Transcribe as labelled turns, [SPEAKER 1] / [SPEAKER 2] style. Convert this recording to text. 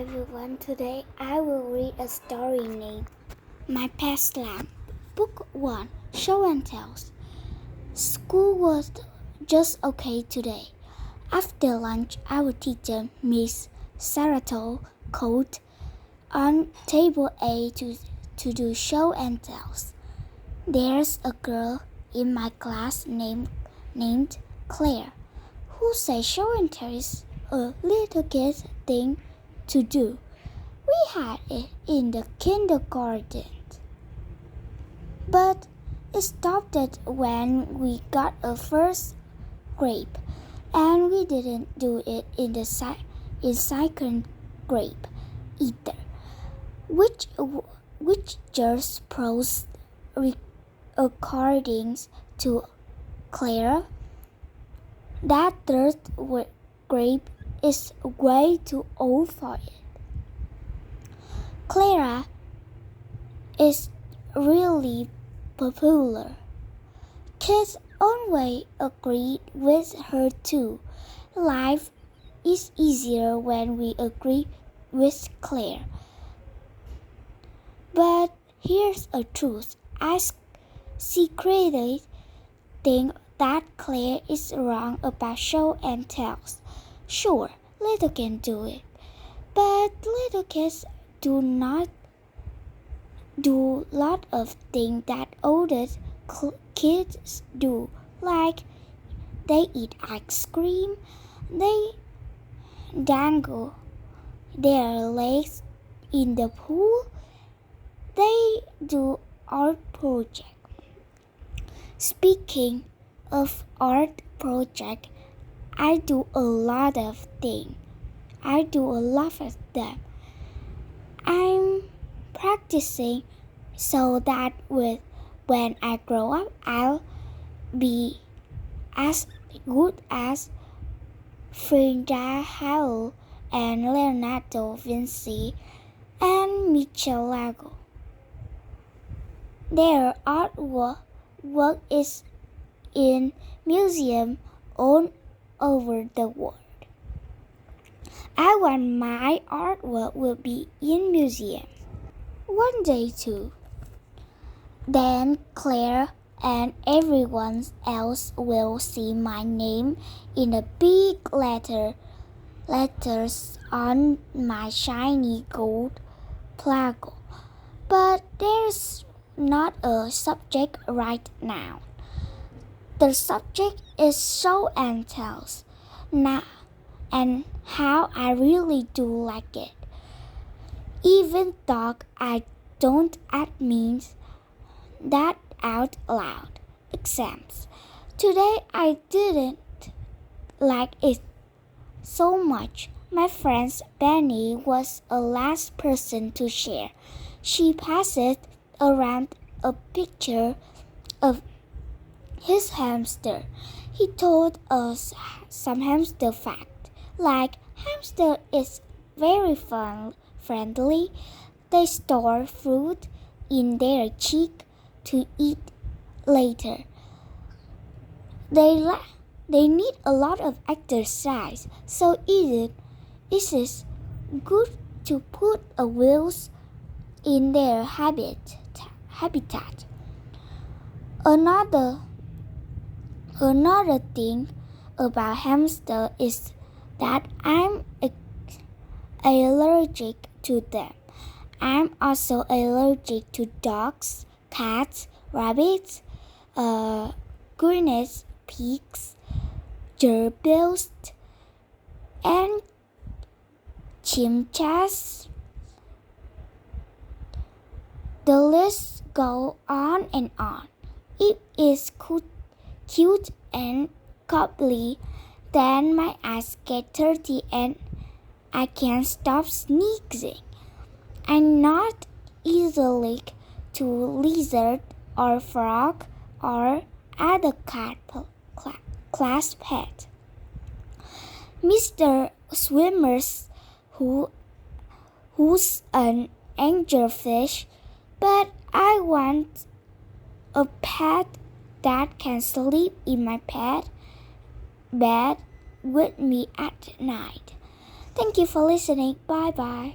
[SPEAKER 1] everyone. Today I will read a story named My Past Lamb. Book 1 Show and Tells. School was just okay today. After lunch, our teacher, Miss Sarato, called on table A to do show and tells. There's a girl in my class named Claire who says show and tell is a little kid thing to do. We had it in the kindergarten, but it stopped when we got a first grade, and we didn't do it in second grade either, which just proves according to Claire that third grade is way too old for it. Clara is really popular. Kids always agree with her too. Life is easier when we agree with Claire. But here's a truth. I secretly think that Claire is wrong about show and tells. Sure, little kids do it, but little kids do not do lot of things that older kids do, like they eat ice cream, they dangle their legs in the pool, they do art project. Speaking of art project, I do a lot of them. I'm practicing so that when I grow up, I'll be as good as Frida Kahlo and Leonardo da Vinci and Michelangelo. Their artwork is in museums all over the world. I want my artwork will be in museum one day too. Then Claire and everyone else will see my name in the big letters on my shiny gold plaque. But there's not a subject right now. The subject is show and tells now, and how I really do like it. Even though I don't admit that out loud. Exams. Today I didn't like it so much. My friend Benny was the last person to share. She passed around a picture of his hamster. He told us some hamster fact, like hamster is very friendly. They store fruit in their cheek to eat later. They need a lot of exercise, so it is good to put a wheels in their habitat. Another thing about hamster is that I'm allergic to them. I'm also allergic to dogs, cats, rabbits, guinea pigs, gerbils, and chimpanzees. The list goes on and on. It is cute and cuddly. Then my eyes get dirty and I can't stop sneezing. I'm not allergic to lizard or frog or other class pet. Mr. Swimmers, who's an angelfish, but I want a pet that can sleep in my bed with me at night. Thank you for listening. Bye bye.